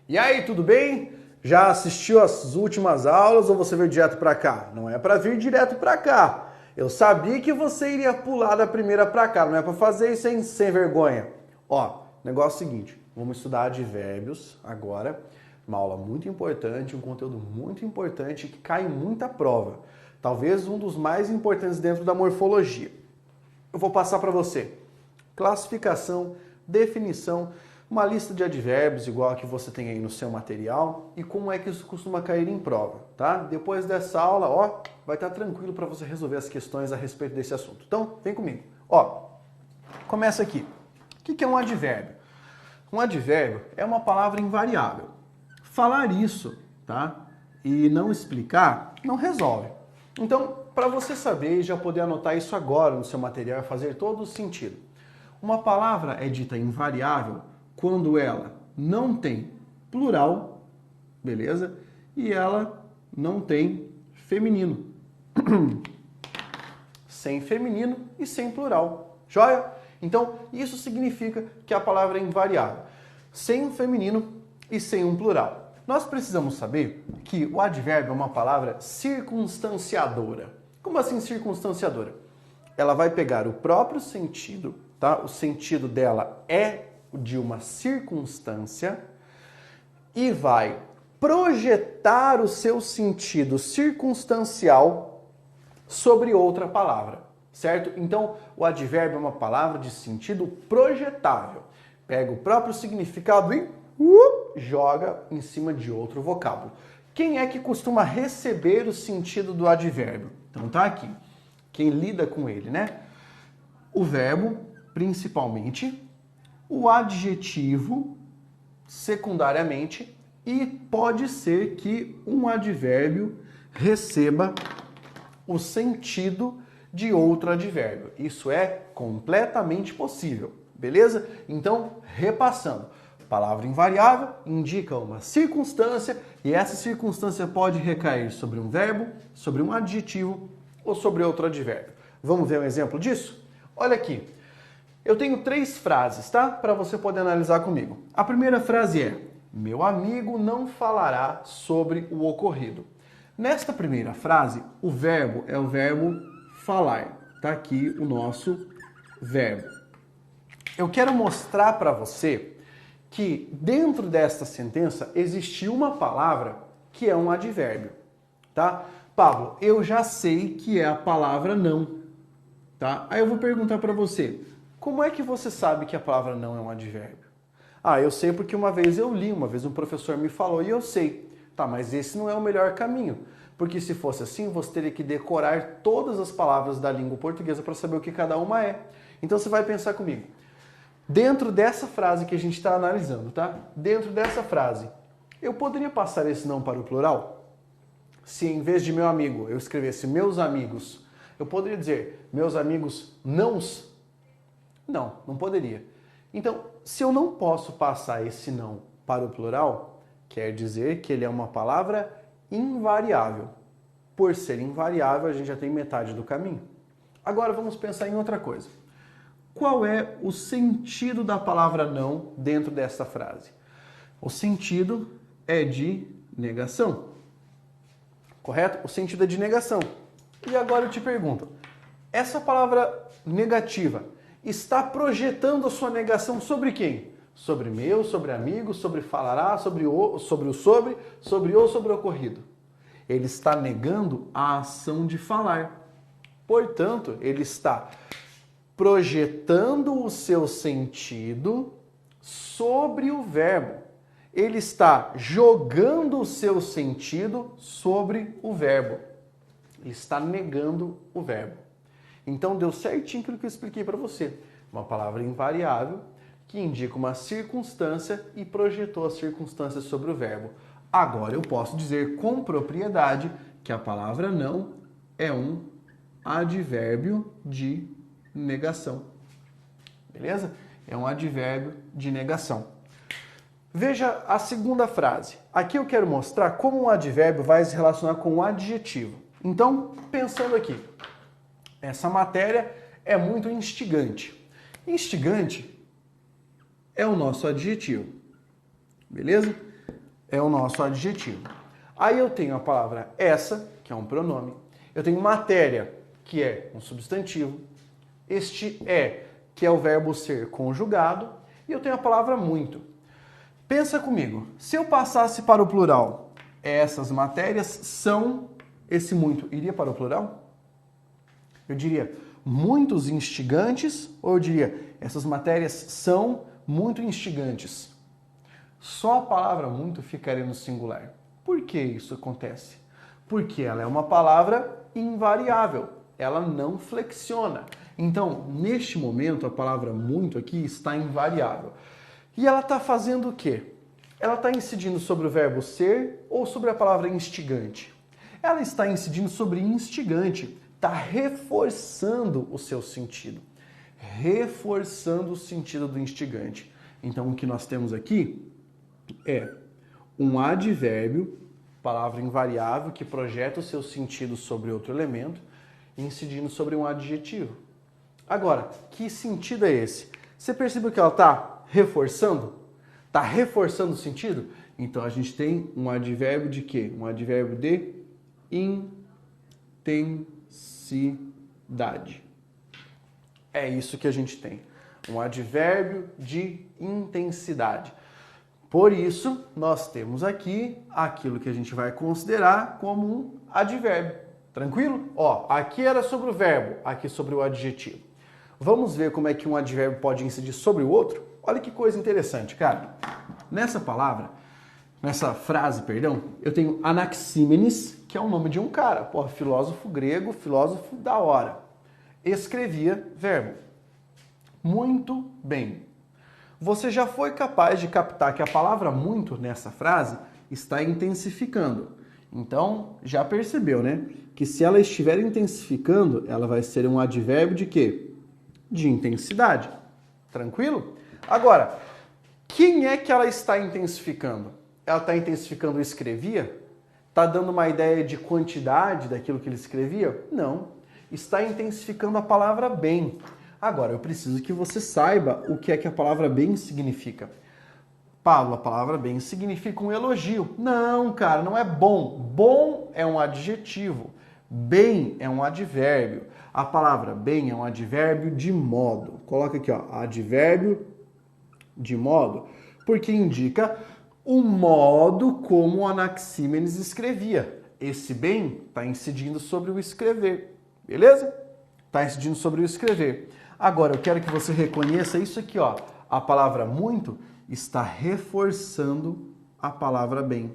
E aí, tudo bem? Já assistiu as últimas aulas ou você veio direto para cá? Não é para vir direto para cá. Eu sabia que você iria pular da primeira para cá, não é para fazer isso sem vergonha. Ó, negócio é o seguinte, vamos estudar advérbios agora, uma aula muito importante, um conteúdo muito importante que cai em muita prova. Talvez um dos mais importantes dentro da morfologia. Eu vou passar para você classificação, definição, uma lista de advérbios igual a que você tem aí no seu material e como é que isso costuma cair em prova, tá? Depois dessa aula, ó, vai estar tranquilo para você resolver as questões a respeito desse assunto. Então, vem comigo. Ó, começa aqui. O que é um advérbio? Um advérbio é uma palavra invariável. Falar isso, tá? E não explicar, não resolve. Então, para você saber e já poder anotar isso agora no seu material, fazer todo o sentido. Uma palavra é dita invariável quando ela não tem plural, beleza? E ela não tem feminino. Sem feminino e sem plural. Joia? Então, isso significa que a palavra é invariável. Sem um feminino e sem um plural. Nós precisamos saber que o advérbio é uma palavra circunstanciadora. Como assim circunstanciadora? Ela vai pegar o próprio sentido, tá? O sentido dela é de uma circunstância e vai projetar o seu sentido circunstancial sobre outra palavra, certo? Então, o advérbio é uma palavra de sentido projetável. Pega o próprio significado e joga em cima de outro vocábulo. Quem é que costuma receber o sentido do advérbio? Então tá aqui. Quem lida com ele, né? O verbo, principalmente, o adjetivo, secundariamente, e pode ser que um advérbio receba o sentido de outro advérbio. Isso é completamente possível, beleza? Então, repassando. Palavra invariável indica uma circunstância e essa circunstância pode recair sobre um verbo, sobre um adjetivo ou sobre outro advérbio. Vamos ver um exemplo disso? Olha aqui. Eu tenho 3 frases, tá? Para você poder analisar comigo. A primeira frase é: meu amigo não falará sobre o ocorrido. Nesta primeira frase, o verbo é o verbo falar. Tá aqui o nosso verbo. Eu quero mostrar para você que dentro desta sentença existe uma palavra que é um advérbio, tá? Pablo, eu já sei que é a palavra não, tá? Aí eu vou perguntar para você, como é que você sabe que a palavra não é um advérbio? Ah, eu sei porque uma vez eu li, uma vez um professor me falou e eu sei. Tá, mas esse não é o melhor caminho, porque se fosse assim, você teria que decorar todas as palavras da língua portuguesa para saber o que cada uma é. Então você vai pensar comigo. Dentro dessa frase que a gente está analisando, tá? Dentro dessa frase, eu poderia passar esse não para o plural? Se em vez de meu amigo eu escrevesse meus amigos, eu poderia dizer meus amigos nãos? Não, não poderia. Então, se eu não posso passar esse não para o plural, quer dizer que ele é uma palavra invariável. Por ser invariável, a gente já tem metade do caminho. Agora vamos pensar em outra coisa. Qual é o sentido da palavra não dentro dessa frase? O sentido é de negação. Correto? O sentido é de negação. E agora eu te pergunto, essa palavra negativa está projetando a sua negação sobre quem? Sobre meu, sobre amigo, sobre falará, sobre o ocorrido. Ele está negando a ação de falar. Portanto, ele está projetando o seu sentido sobre o verbo. Ele está jogando o seu sentido sobre o verbo. Ele está negando o verbo. Então deu certinho aquilo que eu expliquei para você. Uma palavra invariável que indica uma circunstância e projetou a circunstância sobre o verbo. Agora eu posso dizer com propriedade que a palavra não é um advérbio de negação. Beleza? É um advérbio de negação. Veja a segunda frase. Aqui eu quero mostrar como um advérbio vai se relacionar com um adjetivo. Então, pensando aqui, essa matéria é muito instigante. Instigante é o nosso adjetivo. Beleza? é o nosso adjetivo. Aí eu tenho a palavra essa, que é um pronome. Eu tenho matéria, que é um substantivo. Este é, que é o verbo ser conjugado. E eu tenho a palavra muito. Pensa comigo, se eu passasse para o plural, essas matérias são, esse muito iria para o plural? Eu diria muitos instigantes, ou eu diria essas matérias são muito instigantes? Só a palavra muito ficaria no singular. Por que isso acontece? Porque ela é uma palavra invariável, ela não flexiona. Então, neste momento, a palavra muito aqui está invariável. E ela está fazendo o quê? Ela está incidindo sobre o verbo ser ou sobre a palavra instigante? Ela está incidindo sobre instigante, está reforçando o seu sentido. Reforçando o sentido do instigante. Então, o que nós temos aqui é um advérbio, palavra invariável, que projeta o seu sentido sobre outro elemento, incidindo sobre um adjetivo. Agora, que sentido é esse? Você percebeu que ela está reforçando? Está reforçando o sentido? Então, a gente tem um advérbio de quê? Um advérbio de intensidade. É isso que a gente tem. Um advérbio de intensidade. Por isso, nós temos aqui aquilo que a gente vai considerar como um advérbio. Tranquilo? Ó, aqui era sobre o verbo, aqui sobre o adjetivo. Vamos ver como é que um advérbio pode incidir sobre o outro? Olha que coisa interessante, cara. Nessa frase, eu tenho Anaxímenes, que é o nome de um cara, filósofo grego, filósofo da hora. Escrevia verbo. Muito bem. Você já foi capaz de captar que a palavra muito nessa frase está intensificando. Então, já percebeu, né? Que se ela estiver intensificando, ela vai ser um advérbio de quê? De intensidade. Tranquilo? Agora, quem é que ela está intensificando? Ela está intensificando o escrevia? Está dando uma ideia de quantidade daquilo que ele escrevia? Não. Está intensificando a palavra bem. Agora, eu preciso que você saiba o que é que a palavra bem significa. Pablo, a palavra bem significa um elogio. Não, cara, não é bom. Bom é um adjetivo. Bem é um advérbio. A palavra bem é um advérbio de modo. Coloca aqui, ó, advérbio de modo, porque indica o modo como o Anaxímenes escrevia. Esse bem está incidindo sobre o escrever, beleza? Está incidindo sobre o escrever. Agora, eu quero que você reconheça isso aqui, ó. A palavra muito está reforçando a palavra bem.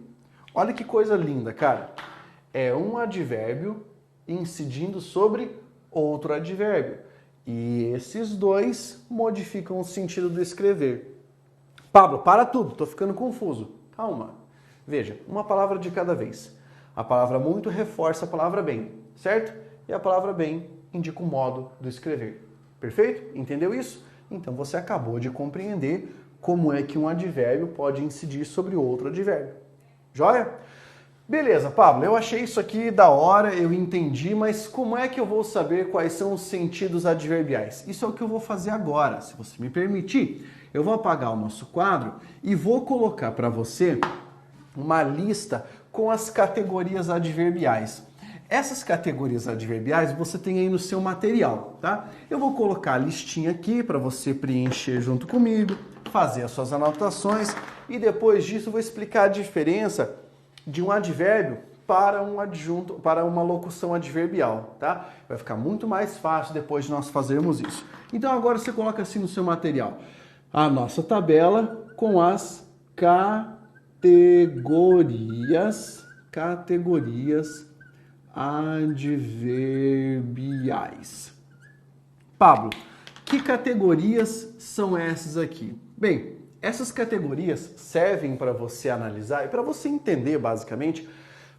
Olha que coisa linda, cara. É um advérbio incidindo sobre outro advérbio. E esses dois modificam o sentido do escrever. Pablo, para tudo, tô ficando confuso. Calma. Veja, uma palavra de cada vez. A palavra muito reforça a palavra bem, certo? E a palavra bem indica o modo do escrever. Perfeito? Entendeu isso? Então você acabou de compreender como é que um advérbio pode incidir sobre outro advérbio. Joia? Beleza, Pablo, eu achei isso aqui da hora, eu entendi, mas como é que eu vou saber quais são os sentidos adverbiais? Isso é o que eu vou fazer agora, se você me permitir. Eu vou apagar o nosso quadro e vou colocar para você uma lista com as categorias adverbiais. Essas categorias adverbiais você tem aí no seu material, tá? Eu vou colocar a listinha aqui para você preencher junto comigo, fazer as suas anotações e depois disso eu vou explicar a diferença de um advérbio para um adjunto, para uma locução adverbial, tá? Vai ficar muito mais fácil depois de nós fazermos isso. Então agora você coloca assim no seu material a nossa tabela com as categorias adverbiais. Pablo, que categorias são essas aqui? Bem, essas categorias servem para você analisar e para você entender, basicamente,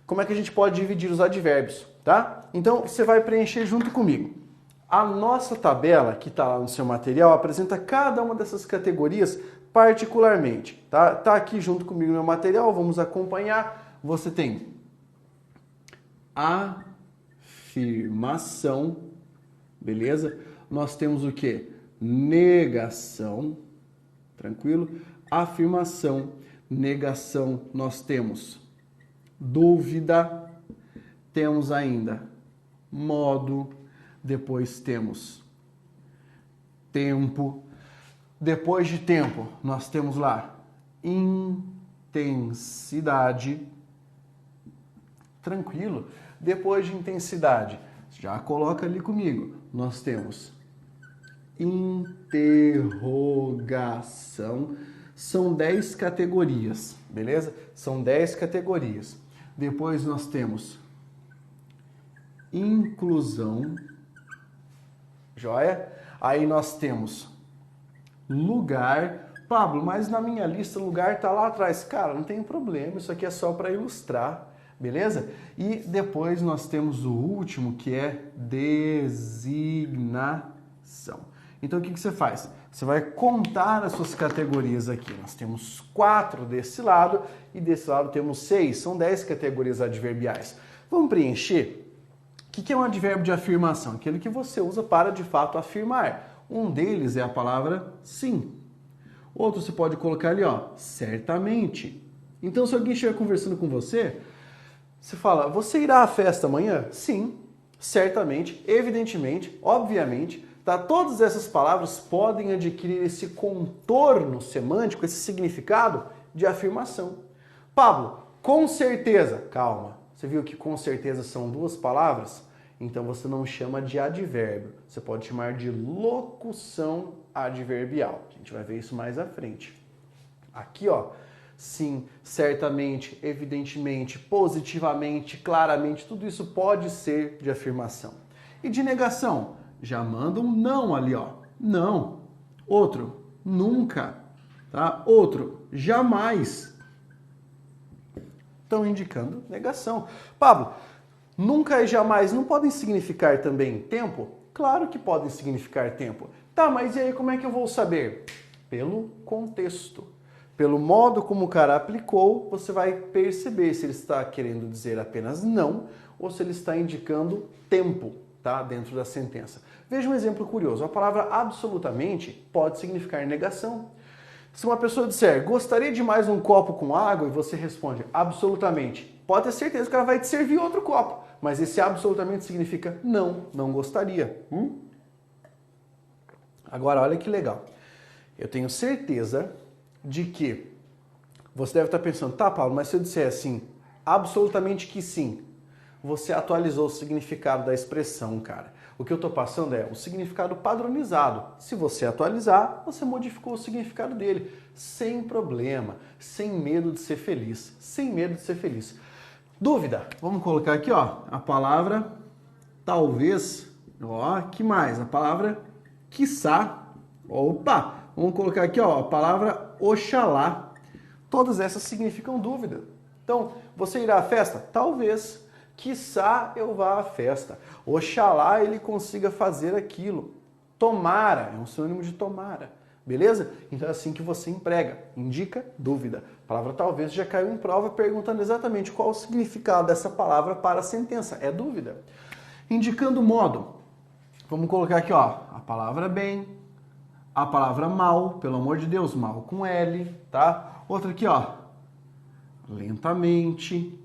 como é que a gente pode dividir os advérbios, tá? Então, você vai preencher junto comigo. A nossa tabela, que está lá no seu material, apresenta cada uma dessas categorias particularmente, tá? Tá aqui junto comigo no meu material, vamos acompanhar. Você tem afirmação, beleza? Nós temos o quê? Negação. Tranquilo? Afirmação. negação, nós temos dúvida, temos ainda modo, depois temos tempo, depois de tempo nós temos lá intensidade, tranquilo, depois de intensidade, já coloca ali comigo, nós temos interrogação, são 10 categorias, beleza? São 10 categorias. Depois nós temos inclusão, joia? Aí nós temos lugar. Pablo, mas na minha lista o lugar tá lá atrás. Cara, não tem problema, isso aqui é só para ilustrar, beleza? E depois nós temos o último, que é designação. Então o que você faz? Você vai contar as suas categorias aqui. Nós temos 4 desse lado e desse lado temos 6. São 10 categorias adverbiais. Vamos preencher? O que é um advérbio de afirmação? Aquele que você usa para, de fato, afirmar. Um deles é a palavra sim. Outro você pode colocar ali, ó, certamente. Então, se alguém estiver conversando com você, você fala, você irá à festa amanhã? Sim, certamente, evidentemente, obviamente. Tá? Todas essas palavras podem adquirir esse contorno semântico, esse significado de afirmação. Pablo, com certeza. Calma, você viu que com certeza são 2 palavras? Então você não chama de advérbio, você pode chamar de locução adverbial. A gente vai ver isso mais à frente. Aqui, ó, sim, certamente, evidentemente, positivamente, claramente, tudo isso pode ser de afirmação. E de negação? Já manda um não ali, ó. Não. Outro, nunca. Tá? Outro, jamais. Estão indicando negação. Pablo, nunca e jamais não podem significar também tempo? Claro que podem significar tempo. Tá, mas e aí como é que eu vou saber? Pelo contexto. Pelo modo como o cara aplicou, você vai perceber se ele está querendo dizer apenas não ou se ele está indicando tempo, tá? Dentro da sentença. Veja um exemplo curioso. A palavra absolutamente pode significar negação. Se uma pessoa disser, gostaria de mais um copo com água, e você responde, absolutamente, pode ter certeza que ela vai te servir outro copo. Mas esse absolutamente significa não, não gostaria. Agora, olha que legal. Eu tenho certeza de que você deve estar pensando, tá, Paulo, mas se eu disser assim, absolutamente que sim, você atualizou o significado da expressão, cara. O que eu estou passando é o significado padronizado. Se você atualizar, você modificou o significado dele. Sem problema, sem medo de ser feliz. Sem medo de ser feliz. Dúvida? Vamos colocar aqui, ó, a palavra talvez. Ó, que mais? A palavra quiçá. Opa! Vamos colocar aqui, ó, a palavra oxalá. Todas essas significam dúvida. Então, você irá à festa? Talvez. Quiçá eu vá à festa. Oxalá ele consiga fazer aquilo. Tomara, é um sinônimo de tomara. Beleza? Então é assim que você emprega. Indica dúvida. A palavra talvez já caiu em prova perguntando exatamente qual o significado dessa palavra para a sentença. É dúvida. Indicando modo. Vamos colocar aqui, ó, a palavra bem, a palavra mal, pelo amor de Deus, mal com L, tá? Outra aqui, ó, lentamente,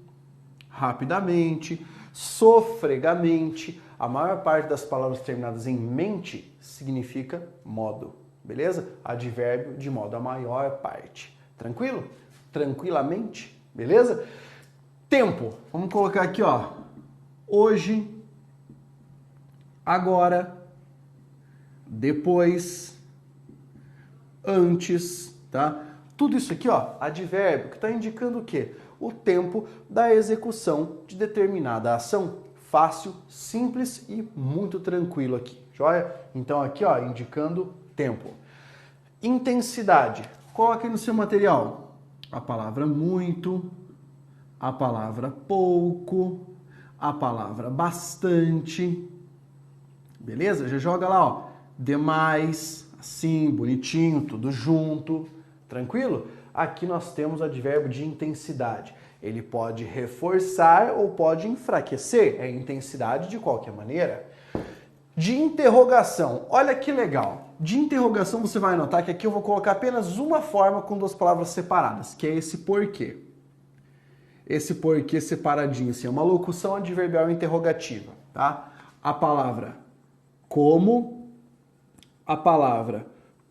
rapidamente, sofregamente. A maior parte das palavras terminadas em mente significa modo, beleza? Advérbio de modo, a maior parte. Tranquilo? Tranquilamente, beleza? Tempo. Vamos colocar aqui, ó, hoje, agora, depois, antes, tá? Tudo isso aqui, ó, advérbio, que está indicando o quê? O tempo da execução de determinada ação. Fácil, simples e muito tranquilo aqui, joia? Então aqui, ó, indicando tempo. Intensidade. Coloque no seu material a palavra muito, a palavra pouco, a palavra bastante. Beleza? Já joga lá, ó, demais, assim, bonitinho, tudo junto. Tranquilo? Aqui nós temos o advérbio de intensidade. Ele pode reforçar ou pode enfraquecer. É intensidade de qualquer maneira. De interrogação, olha que legal. De interrogação você vai notar que aqui eu vou colocar apenas uma forma com duas palavras separadas, que é esse porquê. Esse porquê separadinho, assim, é uma locução adverbial interrogativa, tá? A palavra como, a palavra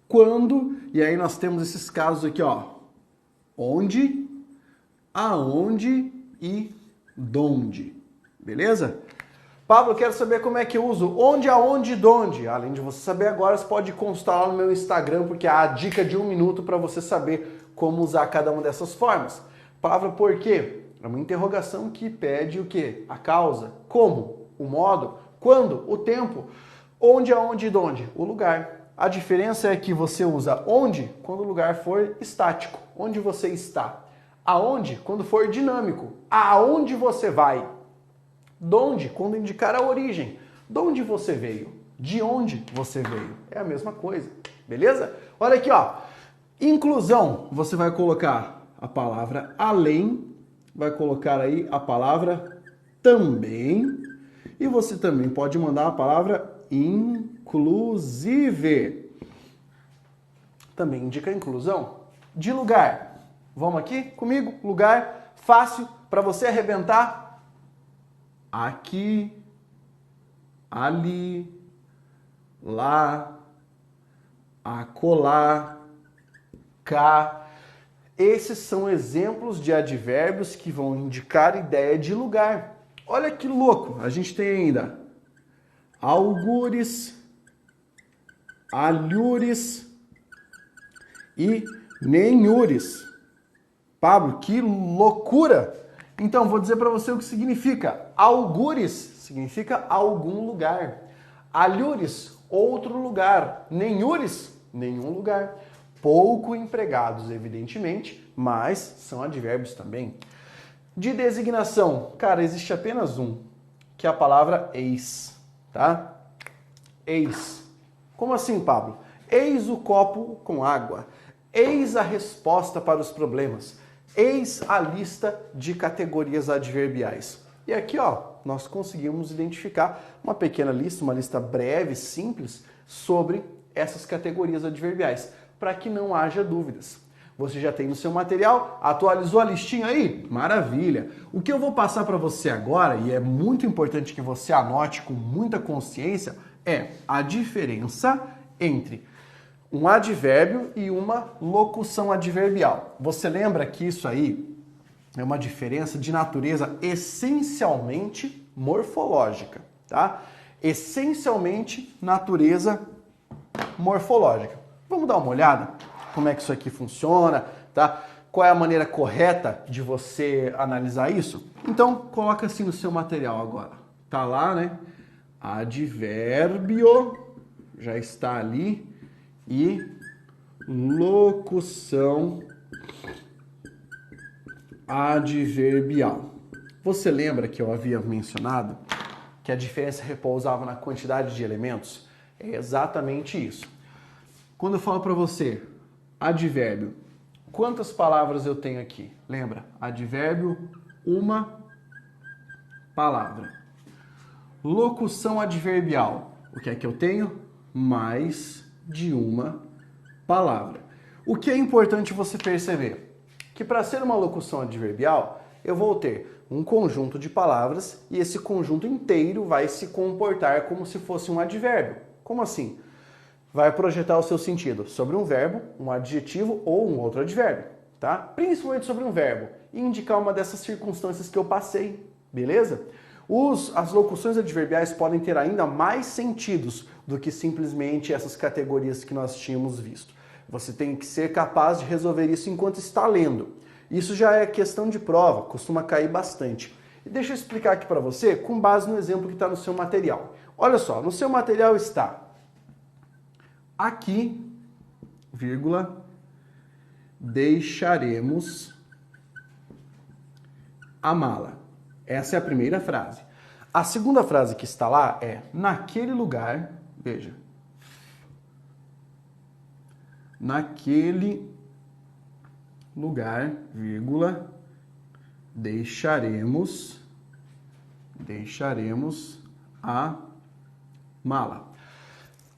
quando, e aí nós temos esses casos aqui, ó. Onde, aonde e donde. Beleza? Pablo, eu quero saber como é que eu uso onde, aonde e donde. Além de você saber agora, você pode consultar lá no meu Instagram, porque há a dica de 1 minuto para você saber como usar cada uma dessas formas. Palavra por quê? É uma interrogação que pede o quê? A causa. Como? O modo. Quando? O tempo. Onde, aonde e donde? O lugar. A diferença é que você usa onde quando o lugar for estático. Onde você está. Aonde? Quando for dinâmico. Aonde você vai. Donde? Quando indicar a origem. De onde você veio? De onde você veio? É a mesma coisa. Beleza? Olha aqui, ó. Inclusão. Você vai colocar a palavra além. Vai colocar aí a palavra também. E você também pode mandar a palavra inclusive. Também indica a inclusão. De lugar. Vamos aqui comigo? Lugar fácil para você arrebentar. Aqui, ali, lá, acolá, cá. Esses são exemplos de advérbios que vão indicar ideia de lugar. Olha que louco, a gente tem ainda algures, alhures e nenhures. Pablo, que loucura! Então, vou dizer para você o que significa. Algures significa algum lugar. Alhures, outro lugar. Nenhures, nenhum lugar. Pouco empregados, evidentemente, mas são advérbios também. De designação, cara, existe apenas um, que é a palavra eis, tá? Eis. Como assim, Pablo? Eis o copo com água. Eis a resposta para os problemas. Eis a lista de categorias adverbiais. E aqui, ó, nós conseguimos identificar uma pequena lista, uma lista breve, simples, sobre essas categorias adverbiais, para que não haja dúvidas. Você já tem no seu material? Atualizou a listinha aí? Maravilha! O que eu vou passar para você agora, e é muito importante que você anote com muita consciência, é a diferença entre um advérbio e uma locução adverbial. Você lembra que isso aí é uma diferença de natureza essencialmente morfológica, tá? Essencialmente natureza morfológica. Vamos dar uma olhada como é que isso aqui funciona, tá? Qual é a maneira correta de você analisar isso? Então, coloca assim no seu material agora. Tá lá, né? Advérbio já está ali. E locução adverbial. Você lembra que eu havia mencionado que a diferença repousava na quantidade de elementos? É exatamente isso. Quando eu falo para você advérbio, quantas palavras eu tenho aqui? Lembra? Advérbio, uma palavra. Locução adverbial. O que é que eu tenho? Mais de uma palavra. O que é importante você perceber? Que para ser uma locução adverbial, eu vou ter um conjunto de palavras e esse conjunto inteiro vai se comportar como se fosse um advérbio. Como assim? Vai projetar o seu sentido sobre um verbo, um adjetivo ou um outro advérbio, tá? Principalmente sobre um verbo e indicar uma dessas circunstâncias que eu passei, beleza? As locuções adverbiais podem ter ainda mais sentidos do que simplesmente essas categorias que nós tínhamos visto. Você tem que ser capaz de resolver isso enquanto está lendo. Isso já é questão de prova, costuma cair bastante. E deixa eu explicar aqui para você com base no exemplo que está no seu material. Olha só, no seu material está aqui, vírgula, deixaremos a mala. Essa é a primeira frase. A segunda frase que está lá é naquele lugar, veja, naquele lugar, vírgula, deixaremos a mala.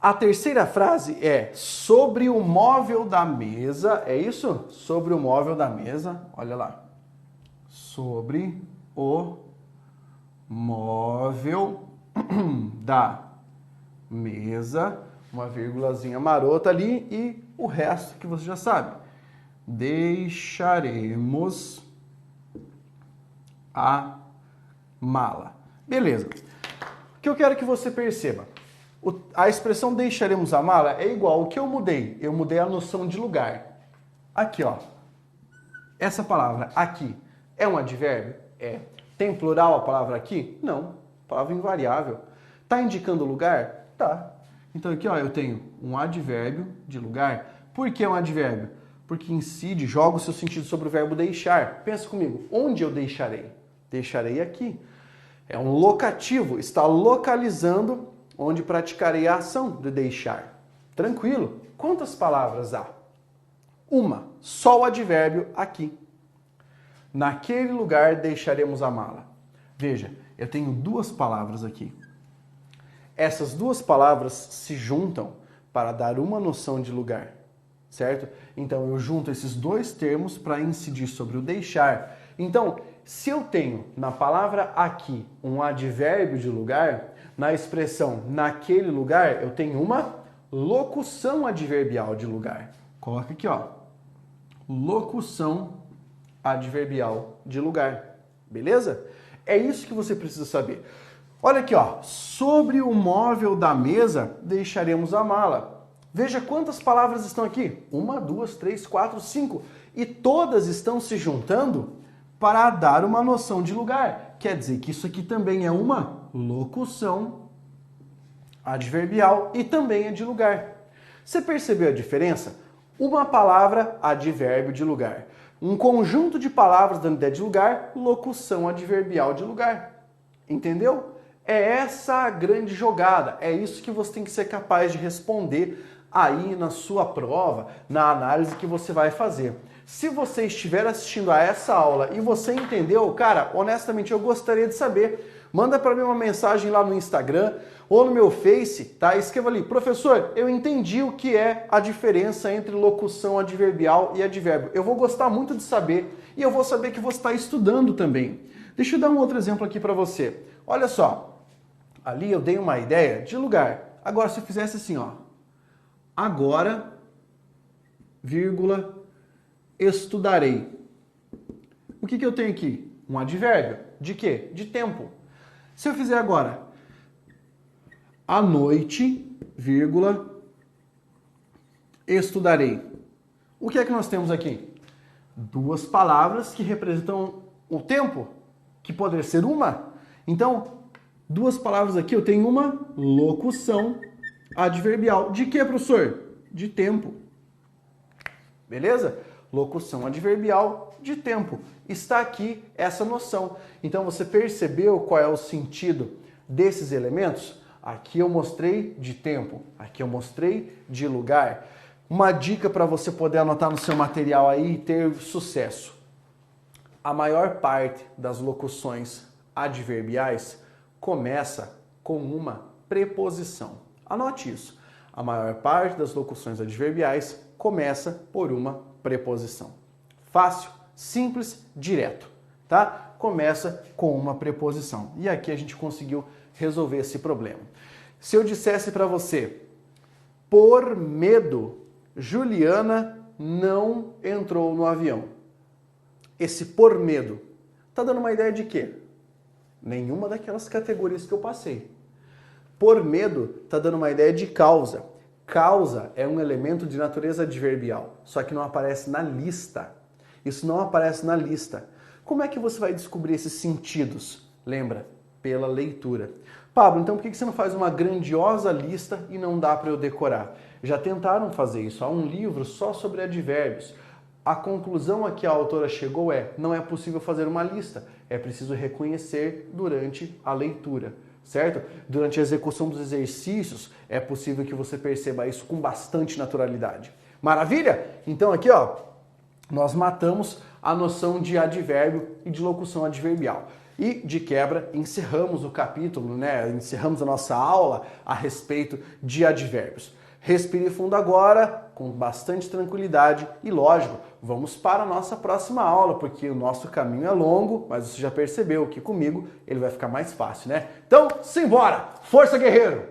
A terceira frase é sobre o móvel da mesa, é isso? Sobre o móvel da mesa, olha lá. Sobre o móvel da mesa, uma vírgulazinha marota ali e o resto que você já sabe. Deixaremos a mala. Beleza. O que eu quero que você perceba? A expressão deixaremos a mala é igual ao que eu mudei. Eu mudei a noção de lugar. Aqui, ó. Essa palavra aqui é um advérbio? É. Tem plural a palavra aqui? Não. Palavra invariável. Tá indicando lugar? Tá. Então aqui, ó, eu tenho um advérbio de lugar. Por que um advérbio? Porque incide, joga o seu sentido sobre o verbo deixar. Pensa comigo. Onde eu deixarei? Deixarei aqui. É um locativo. Está localizando onde praticarei a ação de deixar. Tranquilo? Quantas palavras há? Uma. Só o advérbio aqui. Naquele lugar deixaremos a mala. Veja, eu tenho duas palavras aqui. Essas duas palavras se juntam para dar uma noção de lugar, certo? Então eu junto esses dois termos para incidir sobre o deixar. Então, se eu tenho na palavra aqui um advérbio de lugar, na expressão naquele lugar, eu tenho uma locução adverbial de lugar. Coloca aqui, ó. Locução adverbial de lugar. Beleza? É isso que você precisa saber. Olha aqui, ó. Sobre o móvel da mesa, deixaremos a mala. Veja quantas palavras estão aqui. 1, 2, 3, 4, 5. E todas estão se juntando para dar uma noção de lugar. Quer dizer que isso aqui também é uma locução adverbial e também é de lugar. Você percebeu a diferença? Uma palavra, advérbio de lugar. Um conjunto de palavras dando ideia de lugar, locução adverbial de lugar. Entendeu? É essa a grande jogada. É isso que você tem que ser capaz de responder aí na sua prova, na análise que você vai fazer. Se você estiver assistindo a essa aula e você entendeu, cara, honestamente eu gostaria de saber. Manda para mim uma mensagem lá no Instagram ou no meu Face, tá? Escreva ali, professor, eu entendi o que é a diferença entre locução adverbial e advérbio. Eu vou gostar muito de saber e eu vou saber que você está estudando também. Deixa eu dar um outro exemplo aqui para você. Olha só, ali eu dei uma ideia de lugar. Agora, se eu fizesse assim, ó. Agora, vírgula, estudarei. O que eu tenho aqui? Um advérbio. De quê? De tempo. Se eu fizer agora, à noite, vírgula, estudarei. O que é que nós temos aqui? Duas palavras que representam o tempo, que poderia ser uma. Então, duas palavras aqui, eu tenho uma locução adverbial. De que, professor? De tempo. Beleza? Locução adverbial de tempo. Está aqui essa noção. Então você percebeu qual é o sentido desses elementos? Aqui eu mostrei de tempo, aqui eu mostrei de lugar. Uma dica para você poder anotar no seu material aí e ter sucesso. A maior parte das locuções adverbiais começa com uma preposição. Anote isso. A maior parte das locuções adverbiais começa por uma preposição. Fácil, simples, direto, tá? Começa com uma preposição. E aqui a gente conseguiu resolver esse problema. Se eu dissesse para você, por medo, Juliana não entrou no avião. Esse por medo, tá dando uma ideia de quê? Nenhuma daquelas categorias que eu passei. Por medo, tá dando uma ideia de causa. Causa é um elemento de natureza adverbial, só que não aparece na lista. Isso não aparece na lista. Como é que você vai descobrir esses sentidos? Lembra? Pela leitura. Pablo, então por que você não faz uma grandiosa lista e não dá para eu decorar? Já tentaram fazer isso. Há um livro só sobre advérbios. A conclusão a que a autora chegou é: não é possível fazer uma lista. É preciso reconhecer durante a leitura. Certo? Durante a execução dos exercícios, é possível que você perceba isso com bastante naturalidade. Maravilha? Então aqui, ó, nós matamos a noção de advérbio e de locução adverbial. E, de quebra, encerramos o capítulo, né? Encerramos a nossa aula a respeito de advérbios. Respire fundo agora, com bastante tranquilidade e, lógico, vamos para a nossa próxima aula, porque o nosso caminho é longo, mas você já percebeu que comigo ele vai ficar mais fácil, né? Então, simbora! Força, guerreiro!